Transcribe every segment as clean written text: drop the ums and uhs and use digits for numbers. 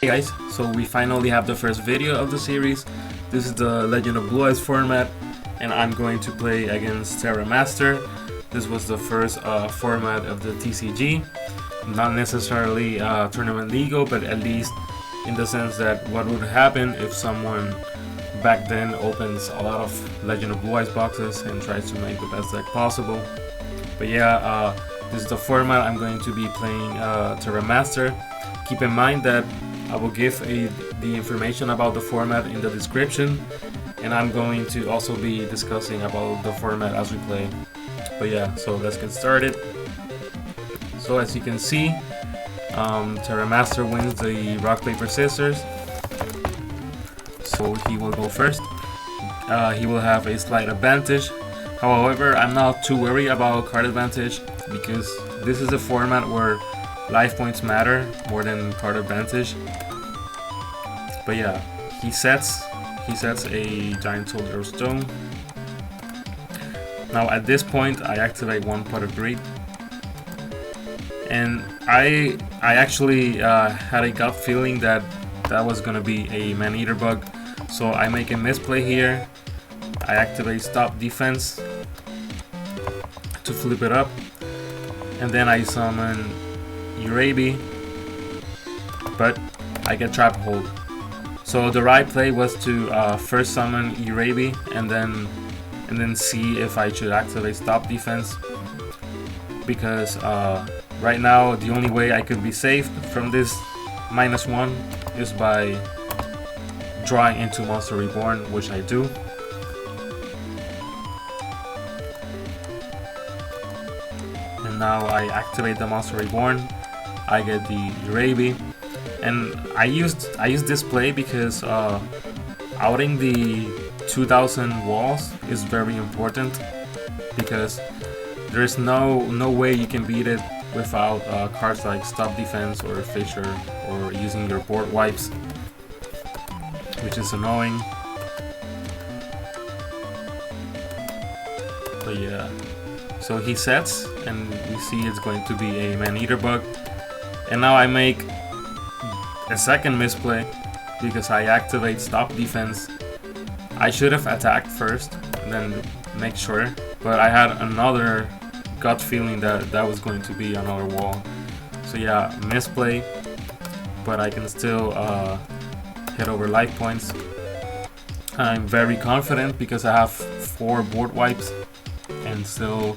Hey guys, so we finally have the first video of the series. This is the Legend of Blue Eyes format, and I'm going to play against Terramaster. This was the first format of the TCG, not necessarily tournament legal, but at least in the sense that what would happen if someone back then opens a lot of Legend of Blue Eyes boxes and tries to make the best deck possible. But yeah, this is the format. I'm going to be playing Terramaster. Keep in mind that I will give the information about the format in the description, and I'm going to also be discussing about the format as we play. But yeah, so let's get started. So as you can see, Terramaster wins the rock, paper, scissors. So he will go first. He will have a slight advantage. However, I'm not too worried about card advantage because this is a format where life points matter more than card advantage. But yeah, he sets a giant soldier of stone. Now at this point I activate one pot of greed, and I actually had a gut feeling that was gonna be a man-eater bug, so I make a misplay here. I activate stop defense to flip it up, and then I summon Errata, but I get trap hold. So the right play was to first summon Errata and then see if I should activate stop defense, because right now the only way I could be saved from this -1 is by drawing into Monster Reborn, which I do. And now I activate the Monster Reborn. I get the Errata, and I used this play because outing the 2000 walls is very important, because there's no way you can beat it without cards like stop defense or Fisher or using your board wipes, which is annoying. But yeah, so he sets, and we see it's going to be a man-eater bug. And now I make a second misplay because I activate stop defense. I should have attacked first and then make sure, but I had another gut feeling that was going to be another wall. So yeah, misplay, but I can still hit over life points. I'm very confident because I have 4 board wipes and still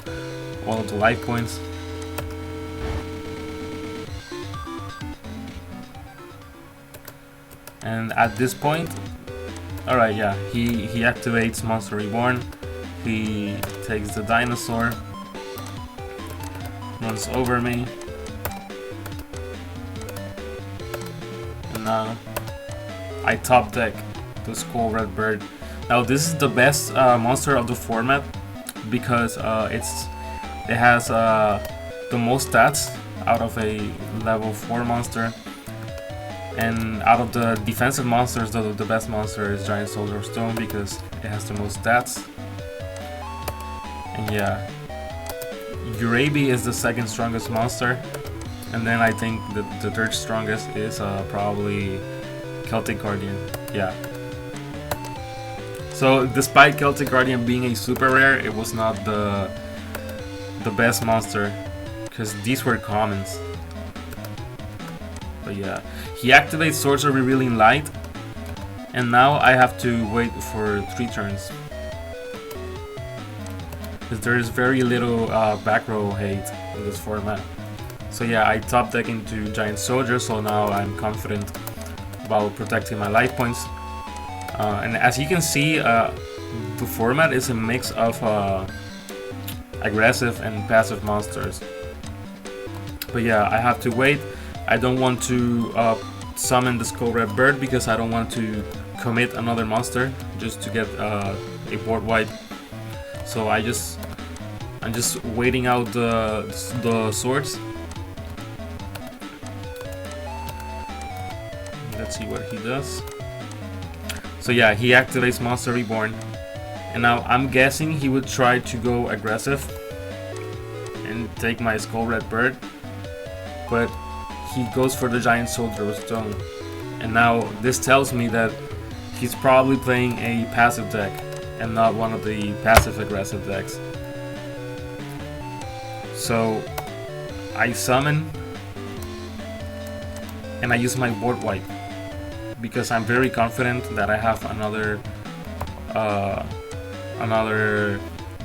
all of the life points. And at this point, alright, yeah, he activates Monster Reborn. He takes the dinosaur, runs over me, and now I top deck the Skull Red Bird. Now this is the best monster of the format because it has the most stats out of a level 4 monster. And out of the defensive monsters, the best monster is Giant Soldier of Stone because it has the most stats. And yeah, Errata is the second strongest monster, and then I think the third strongest is probably Celtic Guardian. Yeah. So despite Celtic Guardian being a super rare, it was not the best monster because these were commons. But yeah, he activates Sorcerer Revealing Light, and now I have to wait for 3 turns because there is very little back row hate in this format. So yeah, I top deck into Giant Soldier, so now I'm confident about protecting my life points. And as you can see, the format is a mix of aggressive and passive monsters. But yeah, I have to wait. I don't want to summon the Skull Red Bird because I don't want to commit another monster just to get a board wipe. So I'm just waiting out the swords. Let's see what he does. So yeah, he activates Monster Reborn, and now I'm guessing he would try to go aggressive and take my Skull Red Bird, but he goes for the Giant Soldier of Stone. And now this tells me that he's probably playing a passive deck and not one of the passive aggressive decks. So I summon and I use my board wipe because I'm very confident that I have another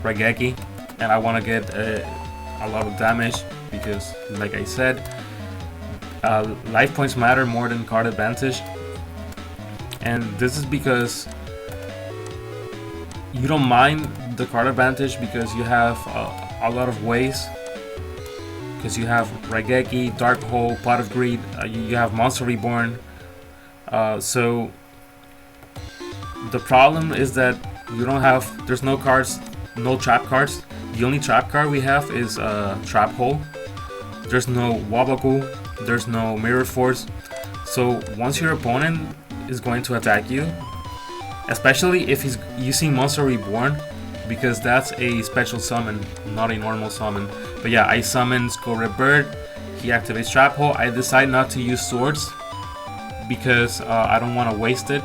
Raigeki, and I want to get a lot of damage because, like I said, life points matter more than card advantage. And this is because you don't mind the card advantage because you have a lot of ways. Because you have Raigeki, Dark Hole, Pot of Greed, you have Monster Reborn. So the problem is that you don't have, there's no cards, no trap cards. The only trap card we have is Trap Hole. There's no Wabaku, there's no Mirror Force. So once your opponent is going to attack you, especially if he's using Monster Reborn, because that's a special summon, not a normal summon. But yeah, I summon Skull Red Bird, he activates Trap Hole. I decide not to use swords because I don't want to waste it,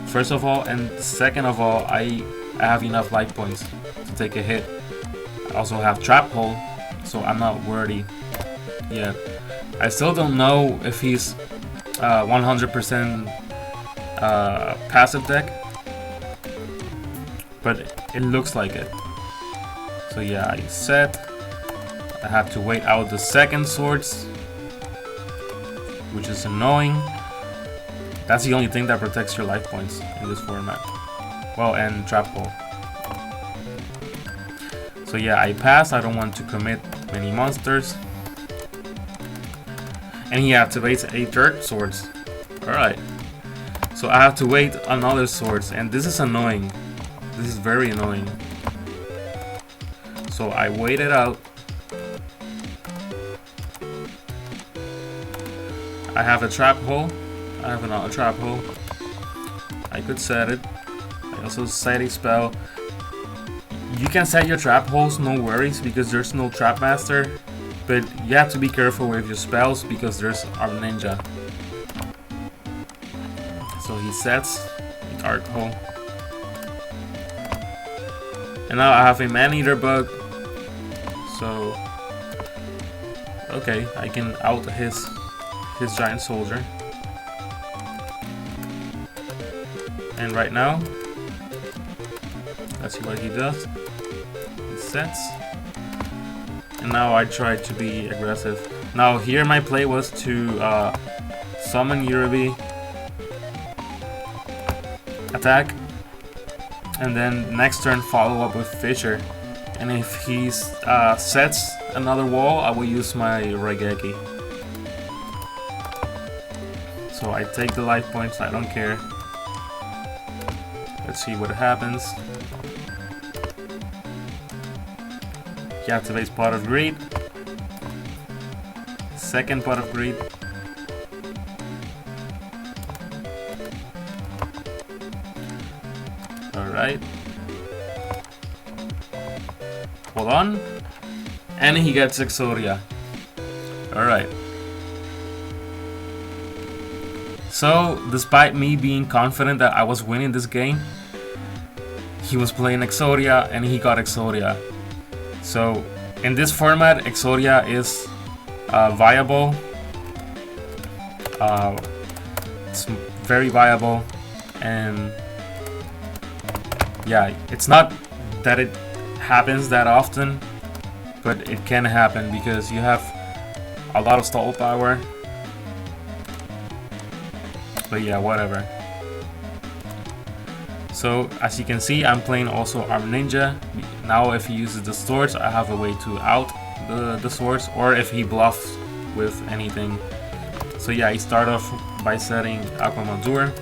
first of all, and second of all, I have enough life points to take a hit. I also have Trap Hole, so I'm not worthy yet. I still don't know if he's 100% passive deck, but it looks like it. So yeah, I set. I have to wait out the second swords, which is annoying. That's the only thing that protects your life points in this format. Well, and Trap Hole. So yeah, I pass. I don't want to commit many monsters. And he activates a third swords. Alright. So I have to wait another swords, and this is annoying. This is very annoying. So I wait it out. I have a Trap Hole. I have another Trap Hole. I could set it. I also set a spell. You can set your Trap Holes, no worries, because there's no Terramaster. But you have to be careful with your spells because there's our ninja. So he sets a Dark Hole. And now I have a Man-Eater Bug. So okay, I can out his Giant Soldier. And right now, let's see what he does. He sets. And now I try to be aggressive. Now here my play was to summon Yurubi, attack, and then next turn follow up with Fisher. And if he sets another wall, I will use my Raigeki. So I take the life points, I don't care. Let's see what happens. He activates Pot of Greed. Second Pot of Greed. Alright. Hold on. And he gets Exodia. Alright. So, despite me being confident that I was winning this game, he was playing Exodia and he got Exodia. So, in this format, Exodia is viable. It's very viable, and yeah, it's not that it happens that often, but it can happen because you have a lot of stall power. But yeah, whatever. So as you can see, I'm playing also Arm Ninja. Now if he uses the swords, I have a way to out the swords, or if he bluffs with anything. So yeah, he starts off by setting Aquamadur.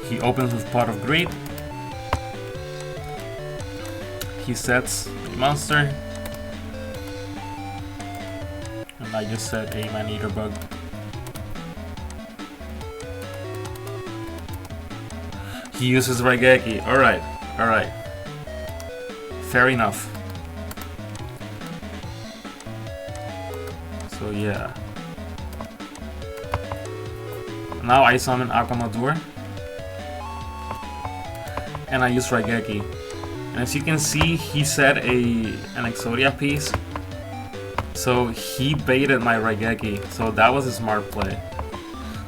He opens with Pot of Greed. He sets a monster. And I just set a Man-Eater Bug. He uses Raigeki. Alright, alright. Fair enough. So yeah. Now I summon Aquamadur, and I use Raigeki. And as you can see, he set an Exodia piece, so he baited my Raigeki, so that was a smart play.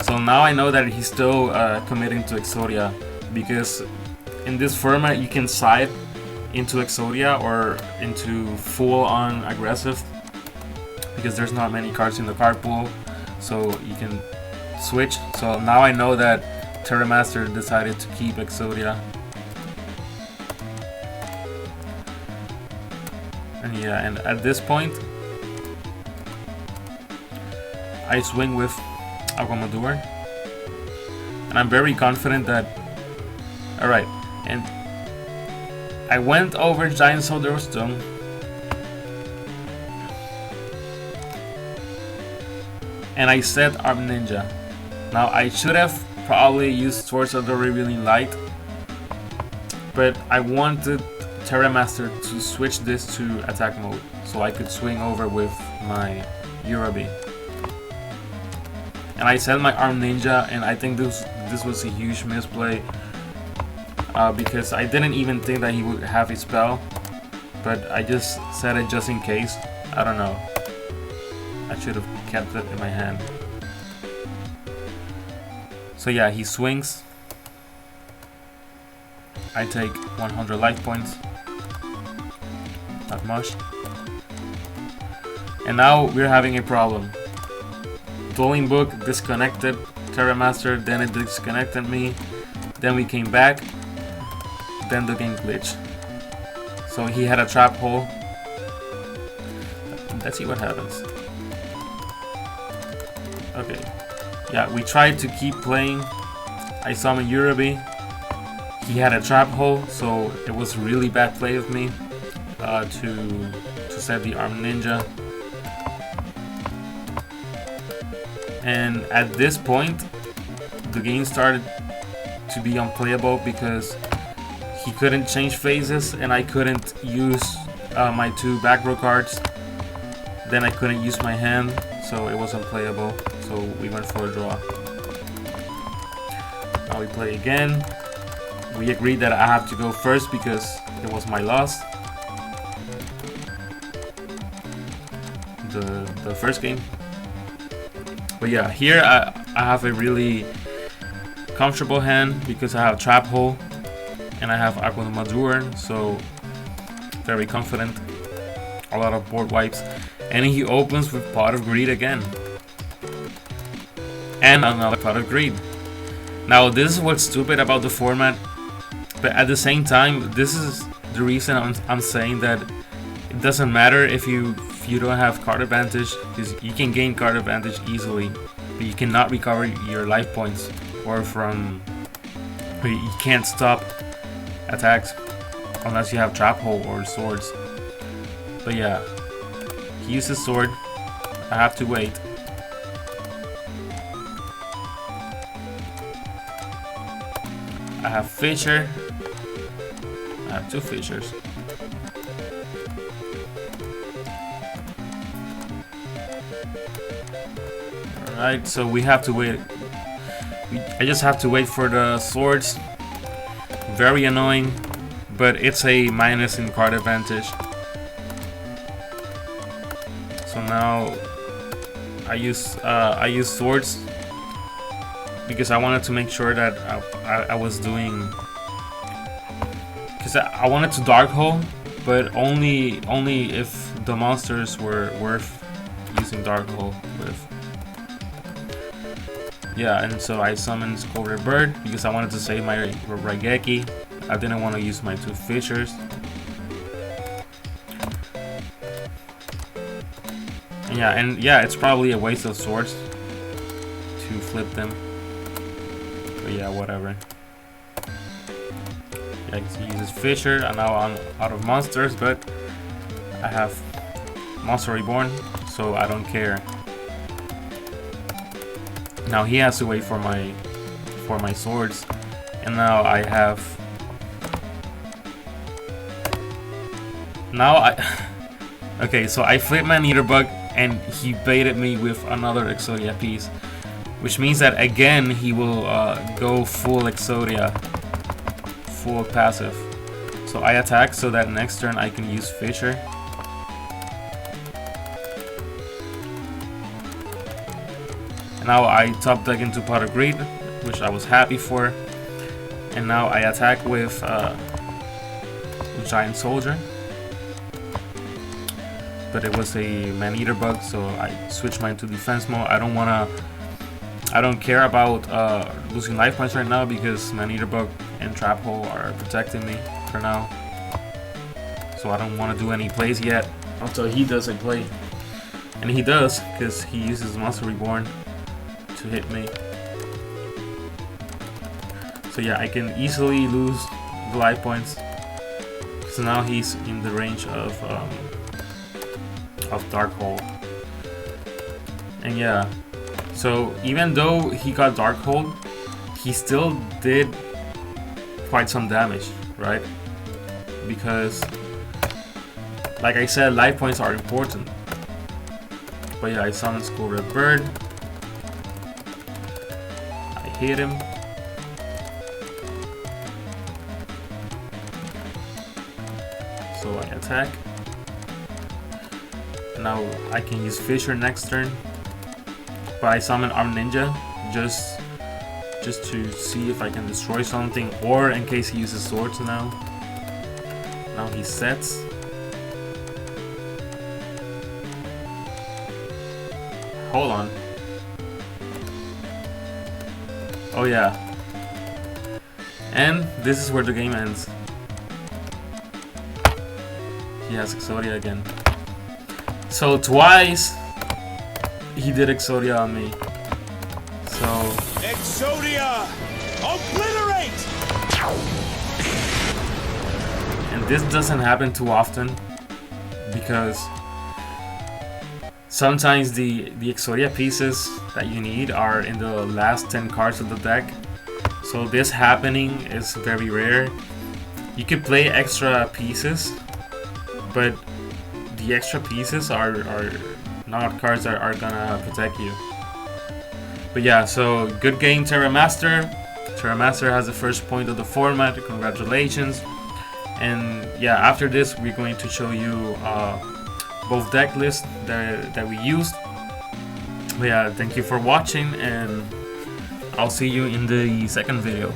So now I know that he's still committing to Exodia, because in this format you can side into Exodia or into full-on aggressive, because there's not many cards in the card pool, so you can switch. So now I know that Terramaster decided to keep Exodia. And yeah, and at this point I swing with Aquamadur, and I'm very confident that, alright, and I went over Giant Soldier Stone, and I set Arm Ninja. Now I should have probably used Swords of the Revealing Light, but I wanted Terramaster to switch this to attack mode, so I could swing over with my Urabi. And I set my Arm Ninja, and I think this was a huge misplay, because I didn't even think that he would have his spell, but I just set it just in case. I don't know. I should have kept it in my hand. So yeah, he swings. I take 100 life points. Not much. And now we're having a problem. Dueling Book disconnected Terramaster, then it disconnected me, then we came back, then the game glitched. So he had a trap hole. Let's see what happens. Okay. Yeah, we tried to keep playing. I summoned Urabi. He had a trap hole, so it was really bad play of me to set the Arm Ninja. And at this point, the game started to be unplayable because he couldn't change phases, and I couldn't use my 2 back row cards. Then I couldn't use my hand, so it was unplayable. So we went for a draw. Now we play again. We agreed that I have to go first because it was my loss. The first game. But yeah, here I have a really comfortable hand because I have Trap Hole and I have Aquamadur, so very confident. A lot of board wipes. And he opens with Pot of Greed again. And another Pot of Greed. Now this is what's stupid about the format, but at the same time, this is the reason I'm saying that it doesn't matter if you don't have card advantage, because you can gain card advantage easily, but you cannot recover your life points, or you can't stop attacks unless you have Trap Hole or swords. But yeah, he uses sword. I have to wait. I have Fissure. I have 2 Fissures. Alright, so we have to wait. I just have to wait for the swords. Very annoying, but it's a minus in card advantage. So now I use swords because I wanted to make sure that I was doing, because I wanted to Dark Hole, but only if the monsters were worth using Dark Hole with. Yeah, and so I summoned Scolded Bird because I wanted to save my Raigeki. I didn't want to use my 2 Fissures. And yeah, it's probably a waste of swords to flip them. But yeah, whatever. Yeah, he uses Fissure, and now I'm out of monsters, but I have Monster Reborn, so I don't care. Now he has to wait for my swords, and now I have. Okay, so I flipped my Neaterbug, and he baited me with another Exodia piece, which means that again he will go full Exodia, full passive. So I attack so that next turn I can use Fisher. And now I top deck into Pot of Greed, which I was happy for. And now I attack with Giant Soldier. But it was a Man-Eater bug, so I switched mine to defense mode. I don't care about losing life points right now because Man-Eater bug and Trap Hole are protecting me for now. So I don't want to do any plays yet until he does a play. And he does, because he uses Monster Reborn to hit me. So yeah, I can easily lose the life points. So now he's in the range of Dark Hole. And yeah, so even though he got Dark Hole, he still did quite some damage, right? Because, like I said, life points are important. But yeah, I summon Skull Red Bird. I hit him. So I attack. Now I can use Fisher next turn, but I summon Arm Ninja just to see if I can destroy something, or in case he uses swords now. Now he sets. Hold on. Oh yeah. And this is where the game ends. He has Exodia again. So twice he did Exodia on me. So Exodia, obliterate! And this doesn't happen too often because sometimes the Exodia pieces that you need are in the last 10 cards of the deck. So this happening is very rare. You could play extra pieces, but the extra pieces are not cards that are gonna protect you. But yeah, so good game, Terramaster. Terramaster has the first point of the format. Congratulations. And yeah, after this we're going to show you both deck lists that we used. But yeah, thank you for watching, and I'll see you in the second video.